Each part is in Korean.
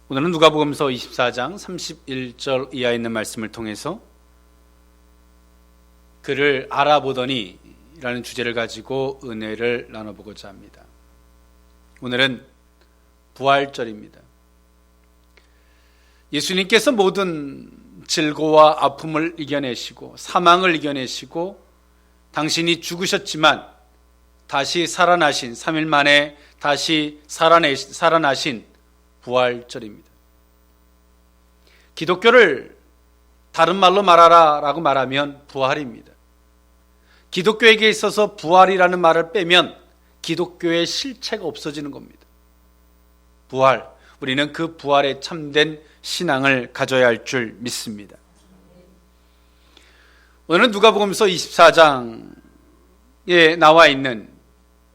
오늘은 누가복음서 24장 31절 이하에 있는 말씀을 통해서 그를 알아보더니 라는 주제를 가지고 은혜를 나눠보고자 합니다. 오늘은 부활절입니다. 예수님께서 모든 질고와 아픔을 이겨내시고 사망을 이겨내시고 당신이 죽으셨지만 다시 살아나신 3일 만에 다시 살아나신 부활절입니다. 기독교를 다른 말로 말하라 라고 말하면 부활입니다. 기독교에게 있어서 부활이라는 말을 빼면 기독교의 실체가 없어지는 겁니다. 부활, 우리는 그 부활에 참된 신앙을 가져야 할 줄 믿습니다. 오늘은 누가복음서 24장에 나와 있는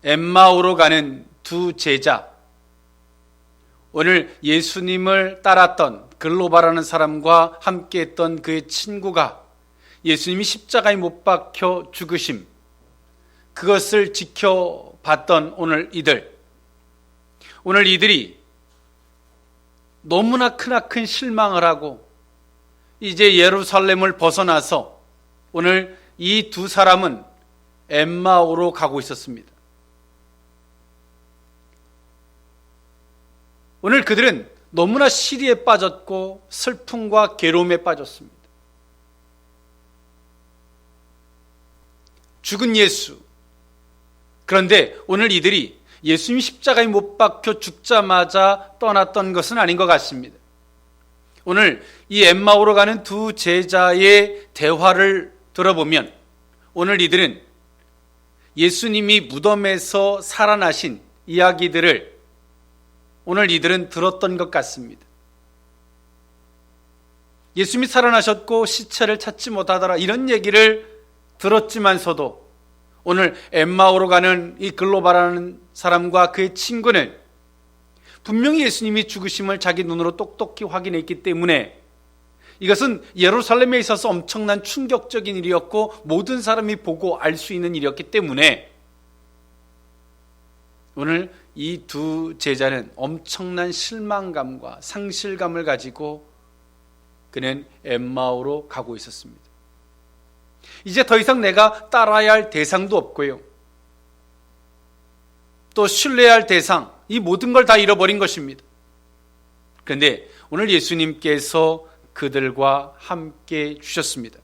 엠마오로 가는 두 제자, 오늘 예수님을 따랐던 글로바라는 사람과 함께했던 그의 친구가 예수님이 십자가에 못 박혀 죽으심, 그것을 지켜봤던 오늘 이들이 너무나 크나큰 실망을 하고 이제 예루살렘을 벗어나서 오늘 이 두 사람은 엠마오로 가고 있었습니다. 오늘 그들은 너무나 시리에 빠졌고 슬픔과 괴로움에 빠졌습니다. 죽은 예수. 그런데 오늘 이들이 예수님이 십자가에 못 박혀 죽자마자 떠났던 것은 아닌 것 같습니다. 오늘 이 엠마오로 가는 두 제자의 대화를 들어보면 오늘 이들은 예수님이 무덤에서 살아나신 이야기들을 오늘 이들은 들었던 것 같습니다. 예수님이 살아나셨고 시체를 찾지 못하더라, 이런 얘기를 들었지만서도 오늘 엠마오로 가는 이 글로바라는 사람과 그의 친구는 분명히 예수님이 죽으심을 자기 눈으로 똑똑히 확인했기 때문에 이것은 예루살렘에 있어서 엄청난 충격적인 일이었고 모든 사람이 보고 알 수 있는 일이었기 때문에 오늘 이 두 제자는 엄청난 실망감과 상실감을 가지고 그는 엠마오로 가고 있었습니다. 이제 더 이상 내가 따라야 할 대상도 없고요, 또 신뢰해야 할 대상, 이 모든 걸 다 잃어버린 것입니다. 그런데 오늘 예수님께서 그들과 함께 주셨습니다.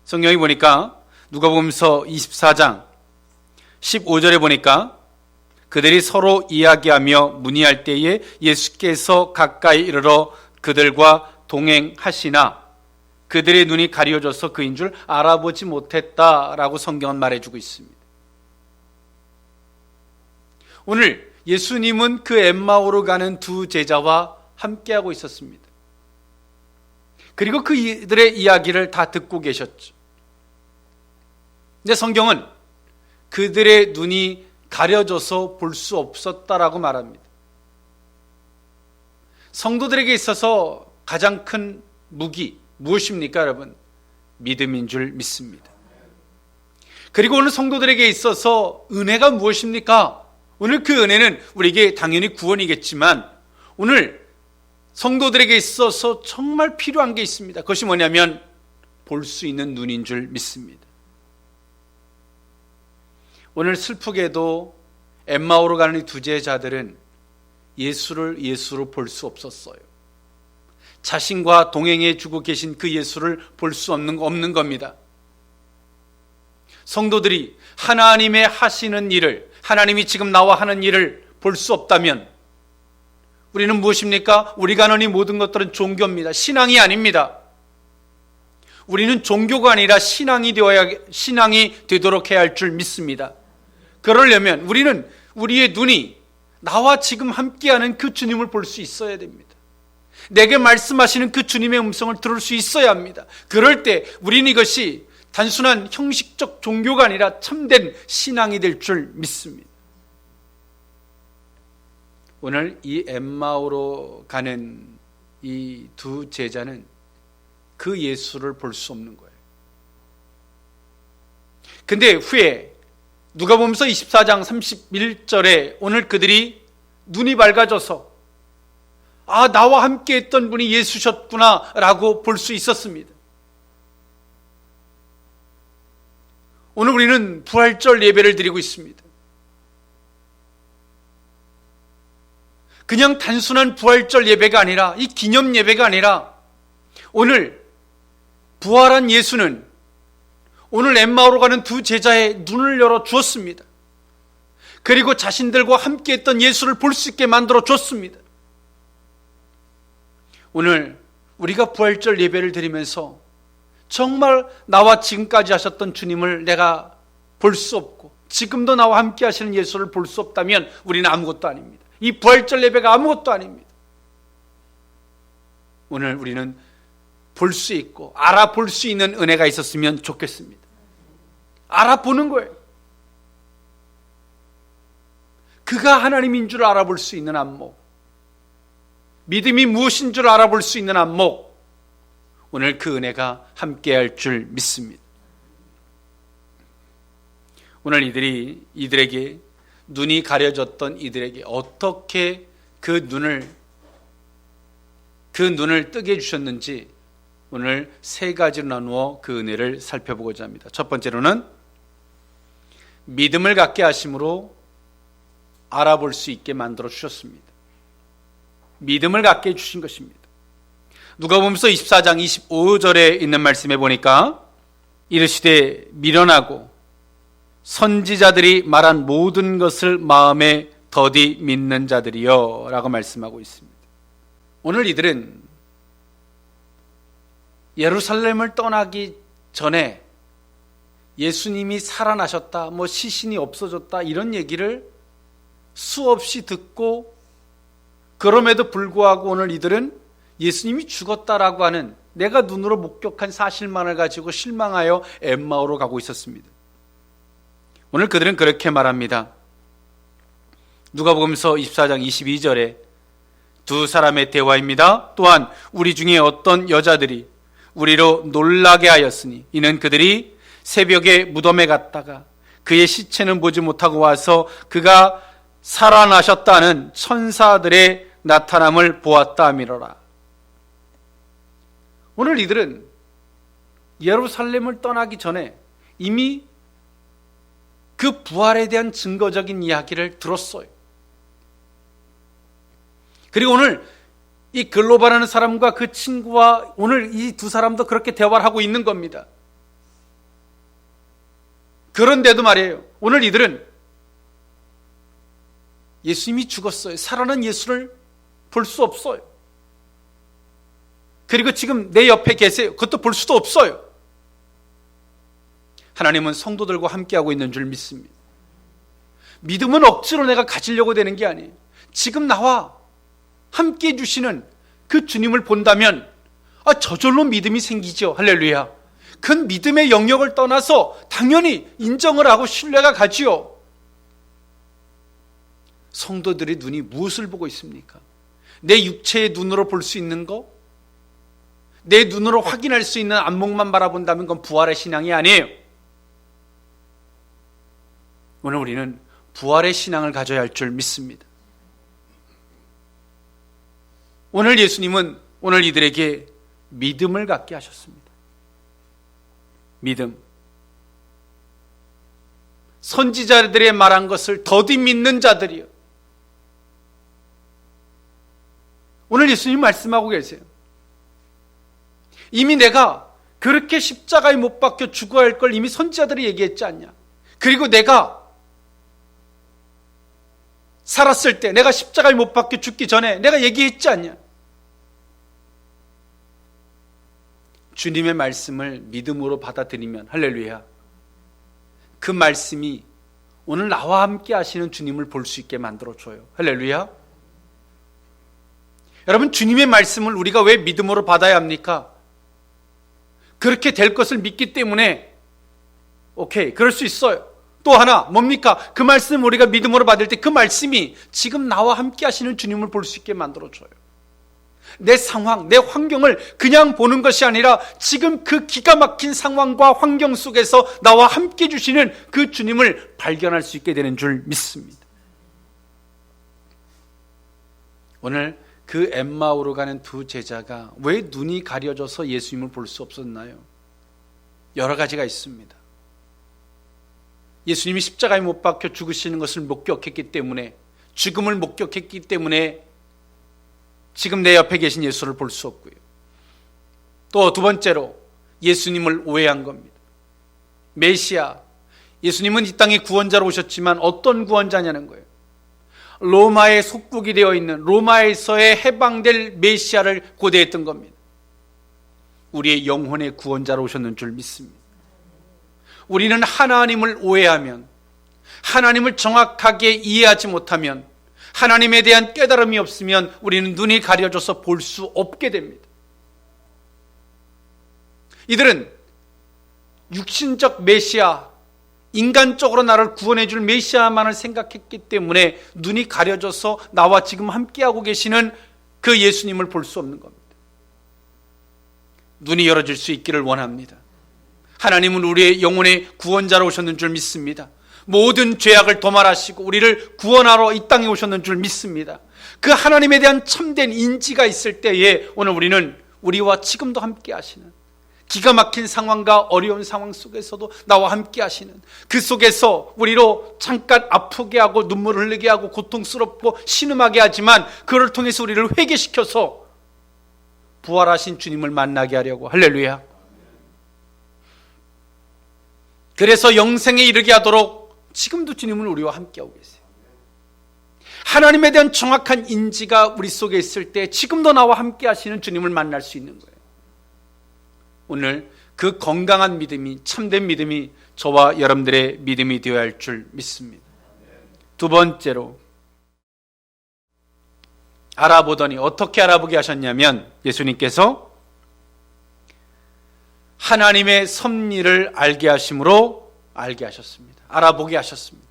성경에 보니까 누가복음서 24장 15절에 보니까 그들이 서로 이야기하며 문의할 때에 예수께서 가까이 이르러 그들과 동행하시나 그들의 눈이 가려져서 그인 줄 알아보지 못했다라고 성경은 말해주고 있습니다. 오늘 예수님은 그 엠마오로 가는 두 제자와 함께하고 있었습니다. 그리고 그들의 이야기를 다 듣고 계셨죠. 근데 성경은 그들의 눈이 가려져서 볼 수 없었다라고 말합니다. 성도들에게 있어서 가장 큰 무기 무엇입니까, 여러분? 믿음인 줄 믿습니다. 그리고 오늘 성도들에게 있어서 은혜가 무엇입니까? 오늘 그 은혜는 우리에게 당연히 구원이겠지만 오늘 성도들에게 있어서 정말 필요한 게 있습니다. 그것이 뭐냐면 볼 수 있는 눈인 줄 믿습니다. 오늘 슬프게도 엠마오로 가는 이 두 제자들은 예수를 예수로 볼 수 없었어요. 자신과 동행해 주고 계신 그 예수를 볼 수 없는 겁니다. 성도들이 하나님의 하시는 일을, 하나님이 지금 나와 하는 일을 볼 수 없다면 우리는 무엇입니까? 우리가 하는 이 모든 것들은 종교입니다. 신앙이 아닙니다. 우리는 종교가 아니라 신앙이 되도록 해야 할 줄 믿습니다. 그러려면 우리는 우리의 눈이 나와 지금 함께하는 그 주님을 볼 수 있어야 됩니다. 내게 말씀하시는 그 주님의 음성을 들을 수 있어야 합니다. 그럴 때 우리는 이것이 단순한 형식적 종교가 아니라 참된 신앙이 될 줄 믿습니다. 오늘 이 엠마오로 가는 이 두 제자는 그 예수를 볼 수 없는 거예요. 근데 후에 누가복음서 24장 31절에 오늘 그들이 눈이 밝아져서 아, 나와 함께 했던 분이 예수셨구나 라고 볼 수 있었습니다. 오늘 우리는 부활절 예배를 드리고 있습니다. 그냥 단순한 부활절 예배가 아니라, 이 기념 예배가 아니라, 오늘 부활한 예수는 오늘 엠마오로 가는 두 제자의 눈을 열어 주었습니다. 그리고 자신들과 함께 했던 예수를 볼 수 있게 만들어 줬습니다. 오늘 우리가 부활절 예배를 드리면서 정말 나와 지금까지 하셨던 주님을 내가 볼 수 없고 지금도 나와 함께 하시는 예수를 볼 수 없다면 우리는 아무것도 아닙니다. 이 부활절 예배가 아무것도 아닙니다. 오늘 우리는 볼 수 있고 알아볼 수 있는 은혜가 있었으면 좋겠습니다. 알아보는 거예요. 그가 하나님인 줄 알아볼 수 있는 안목, 믿음이 무엇인 줄 알아볼 수 있는 안목, 오늘 그 은혜가 함께할 줄 믿습니다. 오늘 이들에게 눈이 가려졌던 이들에게 어떻게 그 눈을 뜨게 해주셨는지 오늘 세 가지로 나누어 그 은혜를 살펴보고자 합니다. 첫 번째로는 믿음을 갖게 하심으로 알아볼 수 있게 만들어 주셨습니다. 믿음을 갖게 해주신 것입니다. 누가복음서 24장 25절에 있는 말씀에 보니까 이르시되 미련하고 선지자들이 말한 모든 것을 마음에 더디 믿는 자들이여 라고 말씀하고 있습니다. 오늘 이들은 예루살렘을 떠나기 전에 예수님이 살아나셨다, 시신이 없어졌다 이런 얘기를 수없이 듣고 그럼에도 불구하고 오늘 이들은 예수님이 죽었다라고 하는 내가 눈으로 목격한 사실만을 가지고 실망하여 엠마오로 가고 있었습니다. 오늘 그들은 그렇게 말합니다. 누가복음서 24장 22절에 두 사람의 대화입니다. 또한 우리 중에 어떤 여자들이 우리로 놀라게 하였으니 이는 그들이 새벽에 무덤에 갔다가 그의 시체는 보지 못하고 와서 그가 살아나셨다는 천사들의 나타남을 보았다 하미러라. 오늘 이들은 예루살렘을 떠나기 전에 이미 그 부활에 대한 증거적인 이야기를 들었어요. 그리고 오늘 이 글로바라는 사람과 그 친구와 오늘 이 두 사람도 그렇게 대화를 하고 있는 겁니다. 그런데도 말이에요, 오늘 이들은 예수님이 죽었어요. 살아난 예수를 볼 수 없어요. 그리고 지금 내 옆에 계세요. 그것도 볼 수도 없어요. 하나님은 성도들과 함께하고 있는 줄 믿습니다. 믿음은 억지로 내가 가지려고 되는 게 아니에요. 지금 나와 함께 해주시는 그 주님을 본다면 저절로 믿음이 생기죠. 할렐루야. 그 믿음의 영역을 떠나서 당연히 인정을 하고 신뢰가 가지요. 성도들의 눈이 무엇을 보고 있습니까? 내 육체의 눈으로 볼 수 있는 거? 내 눈으로 확인할 수 있는 안목만 바라본다면 그건 부활의 신앙이 아니에요. 오늘 우리는 부활의 신앙을 가져야 할 줄 믿습니다. 오늘 예수님은 오늘 이들에게 믿음을 갖게 하셨습니다. 믿음. 선지자들의 말한 것을 더디 믿는 자들이요. 오늘 예수님 말씀하고 계세요. 이미 내가 그렇게 십자가에 못 박혀 죽어야 할 걸 이미 선지자들이 얘기했지 않냐. 그리고 내가 살았을 때 내가 십자가에 못 박혀 죽기 전에 내가 얘기했지 않냐. 주님의 말씀을 믿음으로 받아들이면 할렐루야, 그 말씀이 오늘 나와 함께 하시는 주님을 볼 수 있게 만들어줘요. 할렐루야. 여러분, 주님의 말씀을 우리가 왜 믿음으로 받아야 합니까? 그렇게 될 것을 믿기 때문에 오케이, 그럴 수 있어요. 또 하나 뭡니까? 그 말씀 우리가 믿음으로 받을 때 그 말씀이 지금 나와 함께 하시는 주님을 볼 수 있게 만들어줘요. 내 상황, 내 환경을 그냥 보는 것이 아니라 지금 그 기가 막힌 상황과 환경 속에서 나와 함께 주시는 그 주님을 발견할 수 있게 되는 줄 믿습니다. 오늘 그 엠마오로 가는 두 제자가 왜 눈이 가려져서 예수님을 볼 수 없었나요? 여러 가지가 있습니다. 예수님이 십자가에 못 박혀 죽으시는 것을 목격했기 때문에, 죽음을 목격했기 때문에 지금 내 옆에 계신 예수를 볼 수 없고요. 또 두 번째로 예수님을 오해한 겁니다. 메시아, 예수님은 이 땅에 구원자로 오셨지만 어떤 구원자냐는 거예요. 로마의 속국이 되어 있는, 로마에서의 해방될 메시아를 고대했던 겁니다. 우리의 영혼의 구원자로 오셨는 줄 믿습니다. 우리는 하나님을 오해하면, 하나님을 정확하게 이해하지 못하면, 하나님에 대한 깨달음이 없으면 우리는 눈이 가려져서 볼 수 없게 됩니다. 이들은 육신적 메시아, 인간적으로 나를 구원해 줄 메시아만을 생각했기 때문에 눈이 가려져서 나와 지금 함께하고 계시는 그 예수님을 볼 수 없는 겁니다. 눈이 열어질 수 있기를 원합니다. 하나님은 우리의 영혼의 구원자로 오셨는 줄 믿습니다. 모든 죄악을 도말하시고 우리를 구원하러 이 땅에 오셨는 줄 믿습니다. 그 하나님에 대한 참된 인지가 있을 때에 오늘 우리는 우리와 지금도 함께 하시는, 기가 막힌 상황과 어려운 상황 속에서도 나와 함께 하시는, 그 속에서 우리로 잠깐 아프게 하고 눈물을 흘리게 하고 고통스럽고 신음하게 하지만 그를 통해서 우리를 회개시켜서 부활하신 주님을 만나게 하려고, 할렐루야. 그래서 영생에 이르게 하도록 지금도 주님은 우리와 함께하고 계세요. 하나님에 대한 정확한 인지가 우리 속에 있을 때 지금도 나와 함께 하시는 주님을 만날 수 있는 거예요. 오늘 그 건강한 믿음이, 참된 믿음이 저와 여러분들의 믿음이 되어야 할 줄 믿습니다. 두 번째로 알아보더니, 어떻게 알아보게 하셨냐면 예수님께서 하나님의 섭리를 알게 하심으로 알게 하셨습니다. 알아보게 하셨습니다.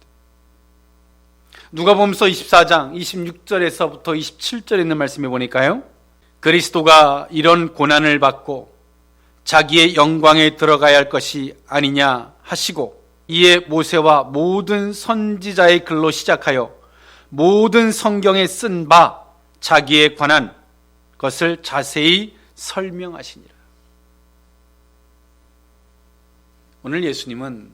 누가복음서 24장 26절에서부터 27절에 있는 말씀에 보니까요, 그리스도가 이런 고난을 받고 자기의 영광에 들어가야 할 것이 아니냐 하시고, 이에 모세와 모든 선지자의 글로 시작하여 모든 성경에 쓴 바 자기에 관한 것을 자세히 설명하시니라. 오늘 예수님은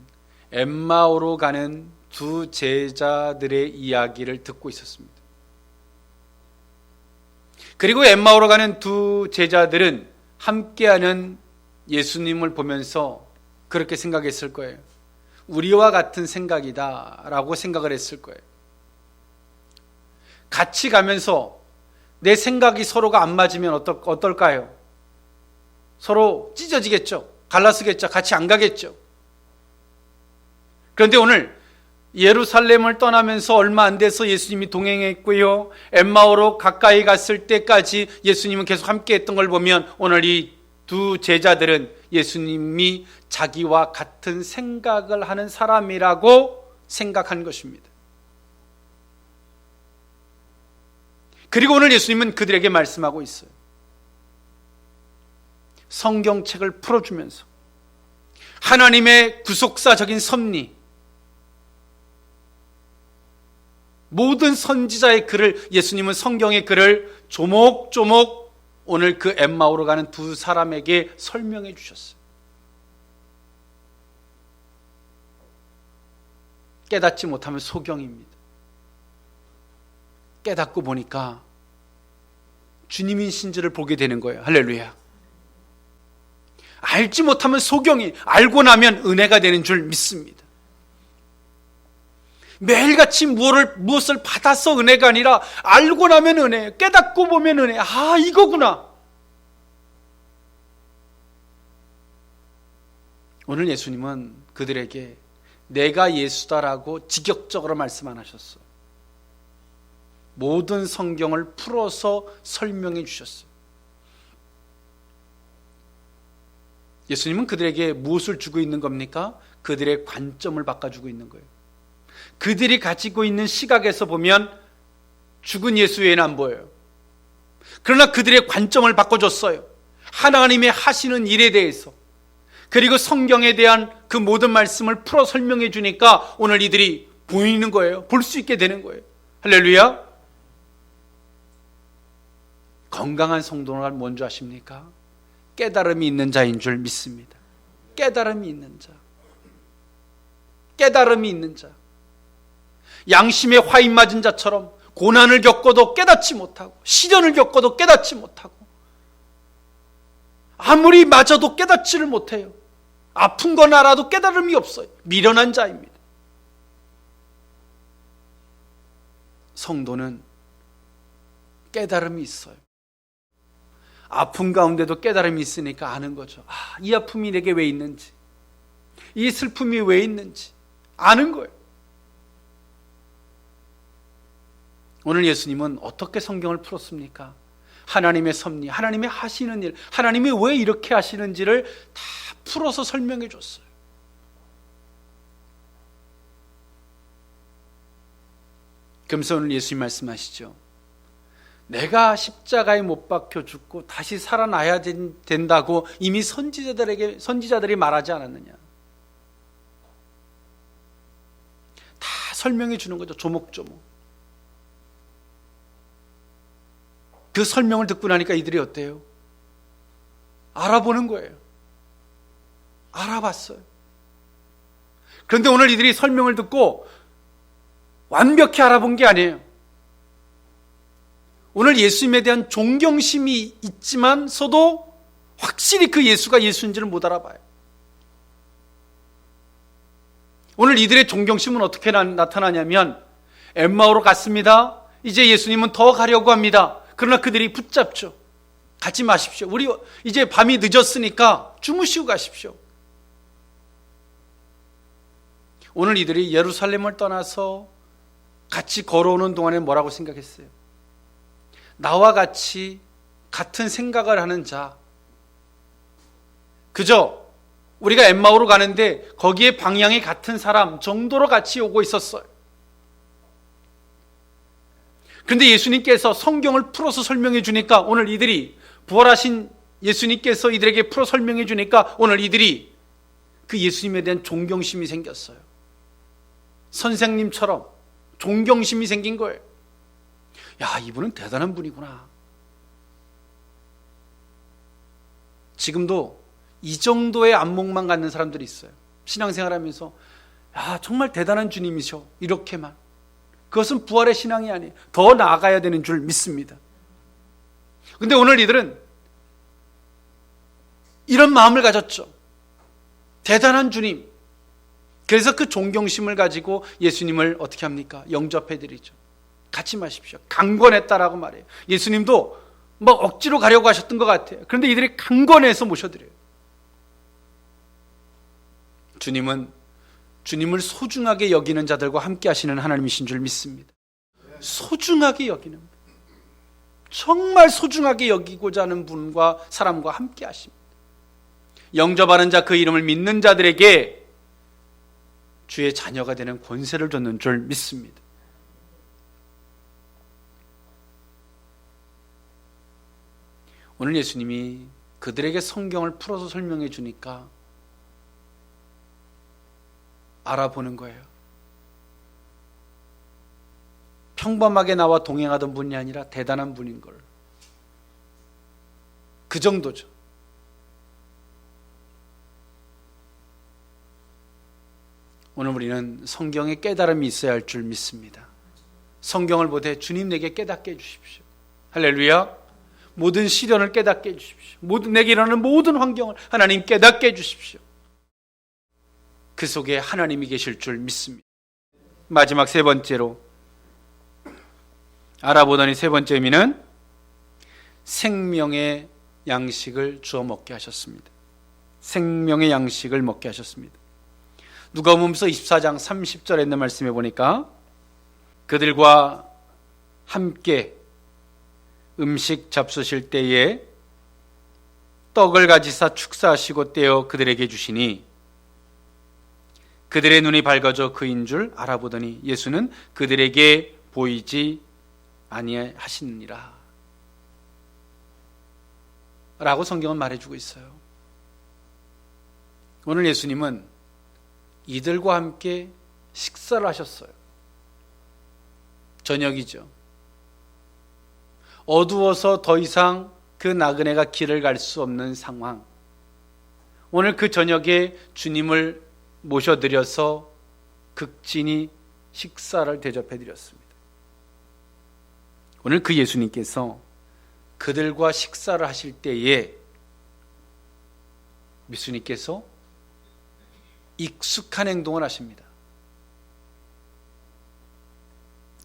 엠마오로 가는 두 제자들의 이야기를 듣고 있었습니다. 그리고 엠마오로 가는 두 제자들은 함께하는 예수님을 보면서 그렇게 생각했을 거예요. 우리와 같은 생각이다 라고 생각을 했을 거예요. 같이 가면서 내 생각이 서로가 안 맞으면 어떨까요? 서로 찢어지겠죠. 갈라서겠죠. 같이 안 가겠죠. 그런데 오늘 예루살렘을 떠나면서 얼마 안 돼서 예수님이 동행했고요, 엠마오로 가까이 갔을 때까지 예수님은 계속 함께 했던 걸 보면 오늘 이 두 제자들은 예수님이 자기와 같은 생각을 하는 사람이라고 생각한 것입니다. 그리고 오늘 예수님은 그들에게 말씀하고 있어요. 성경책을 풀어주면서 하나님의 구속사적인 섭리, 모든 선지자의 글을, 예수님은 성경의 글을 조목조목 오늘 그 엠마오로 가는 두 사람에게 설명해 주셨어요. 깨닫지 못하면 소경입니다. 깨닫고 보니까 주님이신지를 보게 되는 거예요. 할렐루야. 알지 못하면 소경이, 알고 나면 은혜가 되는 줄 믿습니다. 매일같이 무엇을 받아서 은혜가 아니라 알고 나면 은혜, 깨닫고 보면 은혜. 아, 이거구나. 오늘 예수님은 그들에게 내가 예수다라고 직역적으로 말씀 안 하셨어요. 모든 성경을 풀어서 설명해 주셨어요. 예수님은 그들에게 무엇을 주고 있는 겁니까? 그들의 관점을 바꿔주고 있는 거예요. 그들이 가지고 있는 시각에서 보면 죽은 예수 외에는 안 보여요. 그러나 그들의 관점을 바꿔줬어요. 하나님의 하시는 일에 대해서, 그리고 성경에 대한 그 모든 말씀을 풀어 설명해 주니까 오늘 이들이 보이는 거예요. 볼 수 있게 되는 거예요. 할렐루야. 건강한 성도가 뭔지 아십니까? 깨달음이 있는 자인 줄 믿습니다. 깨달음이 있는 자. 깨달음이 있는 자. 양심에 화인 맞은 자처럼 고난을 겪어도 깨닫지 못하고, 시련을 겪어도 깨닫지 못하고, 아무리 맞아도 깨닫지를 못해요. 아픈 건 알아도 깨달음이 없어요. 미련한 자입니다. 성도는 깨달음이 있어요. 아픔 가운데도 깨달음이 있으니까 아는 거죠. 이 아픔이 내게 왜 있는지, 이 슬픔이 왜 있는지 아는 거예요. 오늘 예수님은 어떻게 성경을 풀었습니까? 하나님의 섭리, 하나님의 하시는 일, 하나님이 왜 이렇게 하시는지를 다 풀어서 설명해 줬어요. 그러면서 오늘 예수님 말씀하시죠. 내가 십자가에 못 박혀 죽고 다시 살아나야 된다고 이미 선지자들이 말하지 않았느냐. 다 설명해 주는 거죠. 조목조목. 그 설명을 듣고 나니까 이들이 어때요? 알아보는 거예요. 알아봤어요. 그런데 오늘 이들이 설명을 듣고 완벽히 알아본 게 아니에요. 오늘 예수님에 대한 존경심이 있지만서도 확실히 그 예수가 예수인지를 못 알아봐요. 오늘 이들의 존경심은 어떻게 나타나냐면, 엠마오로 갔습니다. 이제 예수님은 더 가려고 합니다. 그러나 그들이 붙잡죠. 가지 마십시오. 우리 이제 밤이 늦었으니까 주무시고 가십시오. 오늘 이들이 예루살렘을 떠나서 같이 걸어오는 동안에 뭐라고 생각했어요? 나와 같이 같은 생각을 하는 자, 그저 우리가 엠마오로 가는데 거기에 방향이 같은 사람 정도로 같이 오고 있었어요. 그런데 예수님께서 성경을 풀어서 설명해 주니까 오늘 이들이, 부활하신 예수님께서 이들에게 풀어 설명해 주니까 오늘 이들이 그 예수님에 대한 존경심이 생겼어요. 선생님처럼 존경심이 생긴 거예요. 야, 이분은 대단한 분이구나. 지금도 이 정도의 안목만 갖는 사람들이 있어요. 신앙생활하면서 야, 정말 대단한 주님이셔, 이렇게만. 그것은 부활의 신앙이 아니에요. 더 나아가야 되는 줄 믿습니다. 그런데 오늘 이들은 이런 마음을 가졌죠. 대단한 주님. 그래서 그 존경심을 가지고 예수님을 어떻게 합니까? 영접해드리죠. 같이 마십시오. 강권했다라고 말해요. 예수님도 막 억지로 가려고 하셨던 것 같아요. 그런데 이들이 강권해서 모셔드려요. 주님은 주님을 소중하게 여기는 자들과 함께 하시는 하나님이신 줄 믿습니다. 소중하게 여기는, 정말 소중하게 여기고자 하는 분과 사람과 함께 하십니다. 영접하는 자, 그 이름을 믿는 자들에게 주의 자녀가 되는 권세를 줬는 줄 믿습니다. 오늘 예수님이 그들에게 성경을 풀어서 설명해 주니까 알아보는 거예요. 평범하게 나와 동행하던 분이 아니라 대단한 분인 걸. 그 정도죠. 오늘 우리는 성경에 깨달음이 있어야 할 줄 믿습니다. 성경을 보되 주님 내게 깨닫게 해주십시오. 할렐루야. 모든 시련을 깨닫게 해주십시오. 내게 일어나는 모든 환경을 하나님 깨닫게 해주십시오. 그 속에 하나님이 계실 줄 믿습니다. 마지막 세 번째로 알아보더니 세 번째 의미는 생명의 양식을 주어 먹게 하셨습니다. 생명의 양식을 먹게 하셨습니다. 누가복음서 24장 30절에 있는 말씀에 보니까 그들과 함께 음식 잡수실 때에 떡을 가지사 축사하시고 떼어 그들에게 주시니 그들의 눈이 밝아져 그인 줄 알아보더니 예수는 그들에게 보이지 아니하시느니라 라고 성경은 말해주고 있어요. 오늘 예수님은 이들과 함께 식사를 하셨어요. 저녁이죠. 어두워서 더 이상 그 나그네가 길을 갈 수 없는 상황. 오늘 그 저녁에 주님을 모셔드려서 극진히 식사를 대접해드렸습니다. 오늘 그 예수님께서 그들과 식사를 하실 때에 예수님께서 익숙한 행동을 하십니다.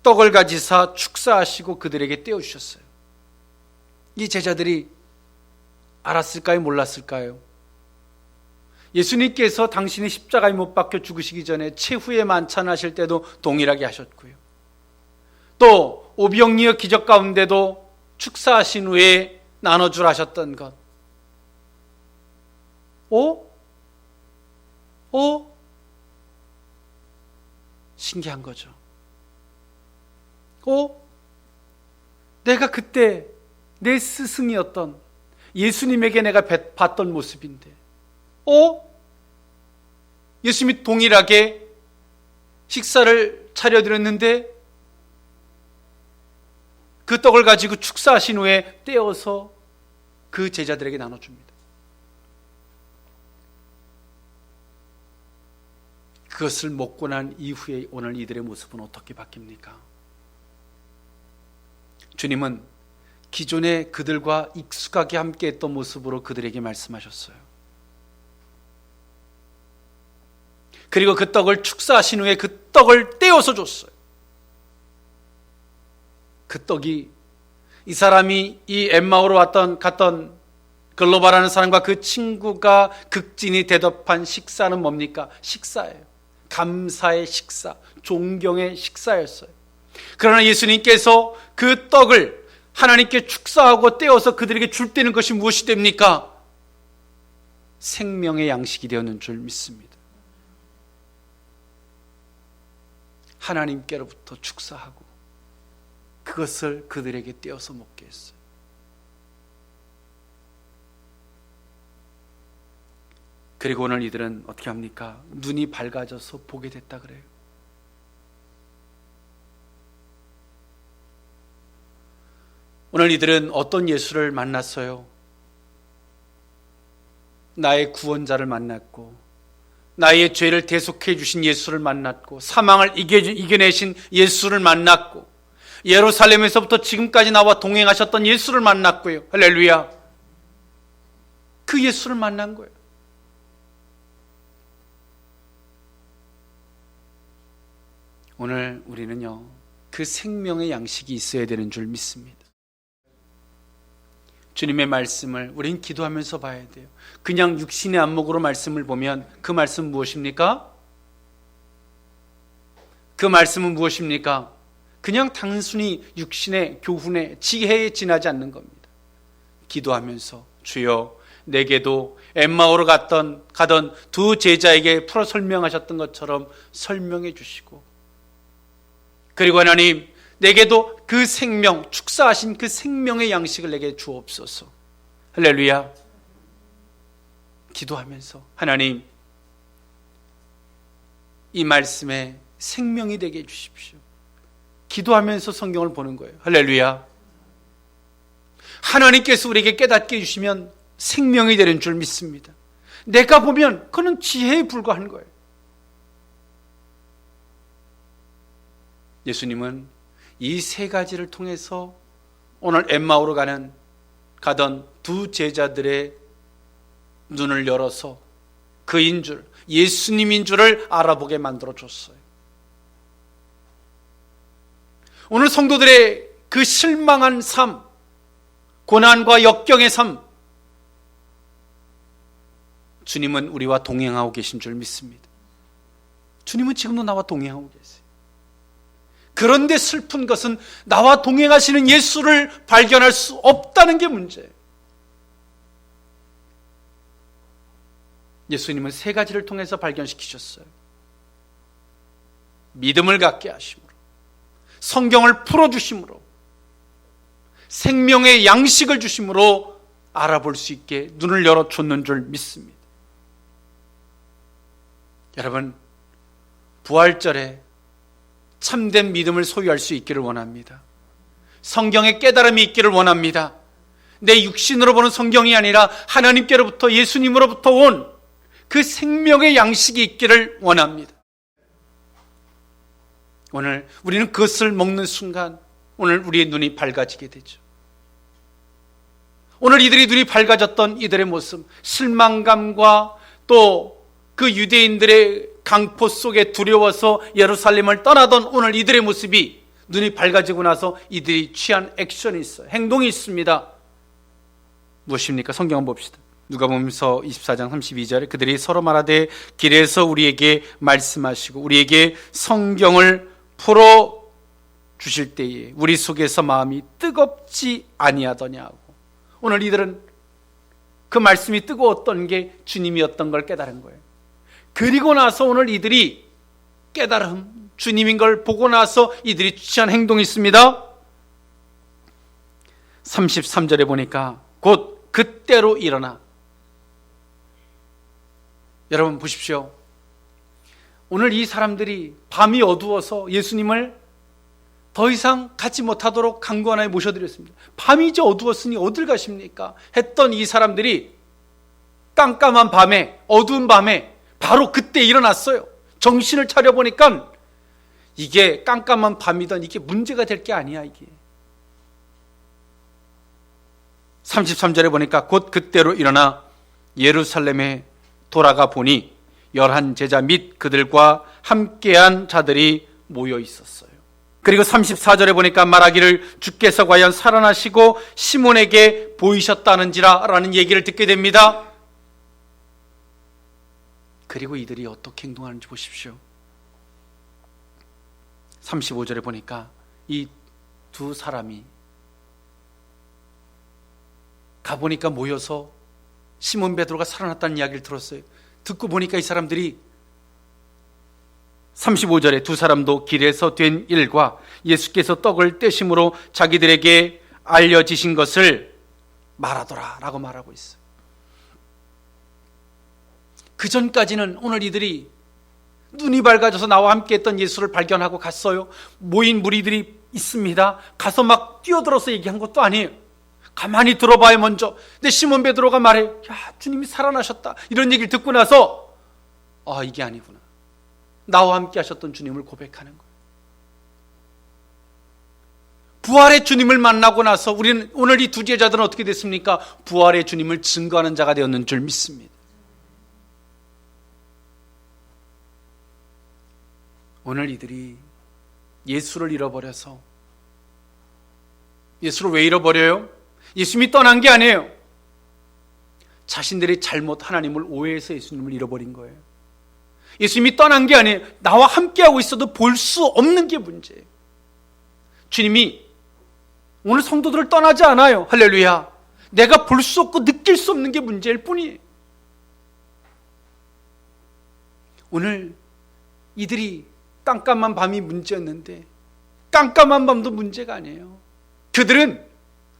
떡을 가지사 축사하시고 그들에게 떼어주셨어요. 이 제자들이 알았을까요? 몰랐을까요? 예수님께서 당신이 십자가에 못 박혀 죽으시기 전에 최후의 만찬을 하실 때도 동일하게 하셨고요. 또 오병이어 기적 가운데도 축사하신 후에 나눠주라 하셨던 것. 신기한 거죠. 내가 그때 내 스승이었던 예수님에게 내가 봤던 모습인데, 예수님이 동일하게 식사를 차려드렸는데 그 떡을 가지고 축사하신 후에 떼어서 그 제자들에게 나눠줍니다. 그것을 먹고 난 이후에 오늘 이들의 모습은 어떻게 바뀝니까? 주님은 기존에 그들과 익숙하게 함께했던 모습으로 그들에게 말씀하셨어요. 그리고 그 떡을 축사하신 후에 그 떡을 떼어서 줬어요. 그 떡이 이 사람이 이 엠마오로 갔던 글로바라는 사람과 그 친구가 극진히 대접한 식사는 뭡니까? 식사예요. 감사의 식사, 존경의 식사였어요. 그러나 예수님께서 그 떡을 하나님께 축사하고 떼어서 그들에게 줄 때는 것이 무엇이 됩니까? 생명의 양식이 되었는 줄 믿습니다. 하나님께로부터 축사하고 그것을 그들에게 떼어서 먹게 했어요. 그리고 오늘 이들은 어떻게 합니까? 눈이 밝아져서 보게 됐다 그래요. 오늘 이들은 어떤 예수를 만났어요? 나의 구원자를 만났고, 나의 죄를 대속해 주신 예수를 만났고, 사망을 이겨내신 예수를 만났고, 예루살렘에서부터 지금까지 나와 동행하셨던 예수를 만났고요. 할렐루야. 그 예수를 만난 거예요. 오늘 우리는요, 그 생명의 양식이 있어야 되는 줄 믿습니다. 주님의 말씀을 우린 기도하면서 봐야 돼요. 그냥 육신의 안목으로 말씀을 보면 그 말씀 무엇입니까? 그 말씀은 무엇입니까? 그냥 단순히 육신의 교훈의 지혜에 지나지 않는 겁니다. 기도하면서 주여 내게도 엠마오로 가던 두 제자에게 풀어 설명하셨던 것처럼 설명해 주시고, 그리고 하나님 내게도 그 생명, 축사하신 그 생명의 양식을 내게 주옵소서. 할렐루야. 기도하면서 하나님 이 말씀에 생명이 되게 해주십시오. 기도하면서 성경을 보는 거예요. 할렐루야. 하나님께서 우리에게 깨닫게 해주시면 생명이 되는 줄 믿습니다. 내가 보면 그는 지혜에 불과한 거예요. 예수님은 이 세 가지를 통해서 오늘 엠마오로 가던 두 제자들의 눈을 열어서 그인 줄, 예수님인 줄을 알아보게 만들어 줬어요. 오늘 성도들의 그 실망한 삶, 고난과 역경의 삶, 주님은 우리와 동행하고 계신 줄 믿습니다. 주님은 지금도 나와 동행하고 계세요. 그런데 슬픈 것은 나와 동행하시는 예수를 발견할 수 없다는 게 문제예요. 예수님은 세 가지를 통해서 발견시키셨어요. 믿음을 갖게 하심으로, 성경을 풀어주심으로, 생명의 양식을 주심으로 알아볼 수 있게 눈을 열어줬는 줄 믿습니다. 여러분, 부활절에 참된 믿음을 소유할 수 있기를 원합니다. 성경의 깨달음이 있기를 원합니다. 내 육신으로 보는 성경이 아니라 하나님께로부터, 예수님으로부터 온 그 생명의 양식이 있기를 원합니다. 오늘 우리는 그것을 먹는 순간 오늘 우리의 눈이 밝아지게 되죠. 오늘 이들이 눈이 밝아졌던 이들의 모습, 실망감과 또 그 유대인들의 강포 속에 두려워서 예루살렘을 떠나던 오늘 이들의 모습이 눈이 밝아지고 나서 이들이 취한 액션이 있어요. 행동이 있습니다. 무엇입니까? 성경 한번 봅시다. 누가복음서 24장 32절에 그들이 서로 말하되 길에서 우리에게 말씀하시고 우리에게 성경을 풀어 주실 때에 우리 속에서 마음이 뜨겁지 아니하더냐고. 오늘 이들은 그 말씀이 뜨거웠던 게 주님이었던 걸 깨달은 거예요. 그리고 나서 오늘 이들이 깨달음, 주님인 걸 보고 나서 이들이 취한 행동이 있습니다. 33절에 보니까 곧 그때로 일어나. 여러분 보십시오. 오늘 이 사람들이 밤이 어두워서 예수님을 더 이상 가지 못하도록 강구하나에 모셔드렸습니다. 밤이 이제 어두웠으니 어딜 가십니까? 했던 이 사람들이 깜깜한 밤에, 어두운 밤에 바로 그때 일어났어요. 정신을 차려보니까 이게 깜깜한 밤이던 이게 문제가 될 게 아니야. 이게 33절에 보니까 곧 그때로 일어나 예루살렘에 돌아가 보니 11 제자 및 그들과 함께한 자들이 모여 있었어요. 그리고 34절에 보니까 말하기를 주께서 과연 살아나시고 시몬에게 보이셨다는지라 라는 얘기를 듣게 됩니다. 그리고 이들이 어떻게 행동하는지 보십시오. 35절에 보니까 이 두 사람이 가보니까 모여서 시몬 베드로가 살아났다는 이야기를 들었어요. 듣고 보니까 이 사람들이 35절에 두 사람도 길에서 된 일과 예수께서 떡을 떼심으로 자기들에게 알려지신 것을 말하더라 라고 말하고 있어요. 그 전까지는 오늘 이들이 눈이 밝아져서 나와 함께 했던 예수를 발견하고 갔어요. 모인 무리들이 있습니다. 가서 막 뛰어들어서 얘기한 것도 아니에요. 가만히 들어봐요. 먼저. 근데 시몬 베드로가 말해, 야, 주님이 살아나셨다 이런 얘기를 듣고 나서 아, 이게 아니구나. 나와 함께 하셨던 주님을 고백하는 거예요. 부활의 주님을 만나고 나서 우리는 오늘 이 두 제자들은 어떻게 됐습니까? 부활의 주님을 증거하는 자가 되었는 줄 믿습니다. 오늘 이들이 예수를 잃어버려서, 예수를 왜 잃어버려요? 예수님이 떠난 게 아니에요. 자신들이 잘못 하나님을 오해해서 예수님을 잃어버린 거예요. 예수님이 떠난 게 아니에요. 나와 함께하고 있어도 볼 수 없는 게 문제예요. 주님이 오늘 성도들을 떠나지 않아요. 할렐루야. 내가 볼 수 없고 느낄 수 없는 게 문제일 뿐이에요. 오늘 이들이 깜깜한 밤이 문제였는데 깜깜한 밤도 문제가 아니에요. 그들은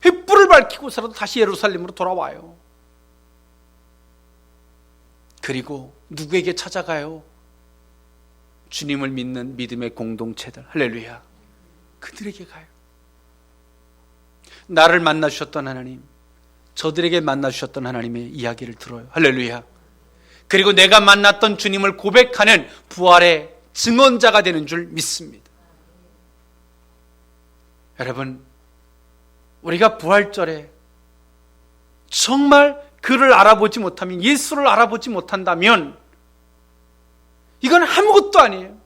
횃불을 밝히고서라도 다시 예루살렘으로 돌아와요. 그리고 누구에게 찾아가요? 주님을 믿는 믿음의 공동체들. 할렐루야. 그들에게 가요. 나를 만나주셨던 하나님, 저들에게 만나주셨던 하나님의 이야기를 들어요. 할렐루야. 그리고 내가 만났던 주님을 고백하는 부활의 증언자가 되는 줄 믿습니다. 여러분, 우리가 부활절에 정말 그를 알아보지 못하면, 예수를 알아보지 못한다면 이건 아무것도 아니에요.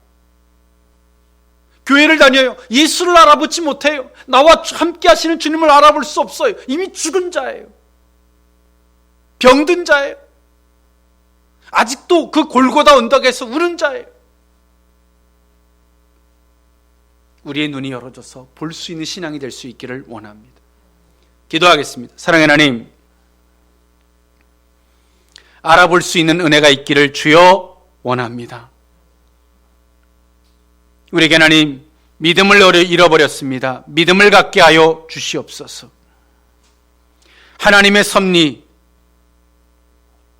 교회를 다녀요. 예수를 알아보지 못해요. 나와 함께 하시는 주님을 알아볼 수 없어요. 이미 죽은 자예요. 병든 자예요. 아직도 그 골고다 언덕에서 우는 자예요. 우리의 눈이 열어져서 볼 수 있는 신앙이 될 수 있기를 원합니다. 기도하겠습니다. 사랑하는 하나님, 알아볼 수 있는 은혜가 있기를 주여 원합니다. 우리에게 하나님, 믿음을 잃어버렸습니다. 믿음을 갖게 하여 주시옵소서. 하나님의 섭리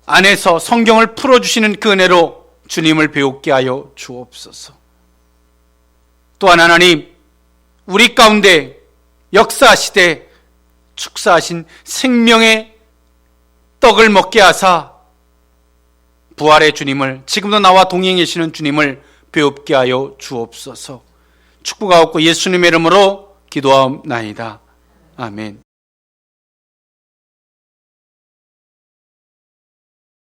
안에서 성경을 풀어주시는 그 은혜로 주님을 배우게 하여 주옵소서. 또한 하나님, 우리 가운데 역사하시되 축사하신 생명의 떡을 먹게 하사 부활의 주님을, 지금도 나와 동행해 계시는 주님을 배웁게 하여 주옵소서. 축복하옵고 예수님의 이름으로 기도하옵나이다. 아멘.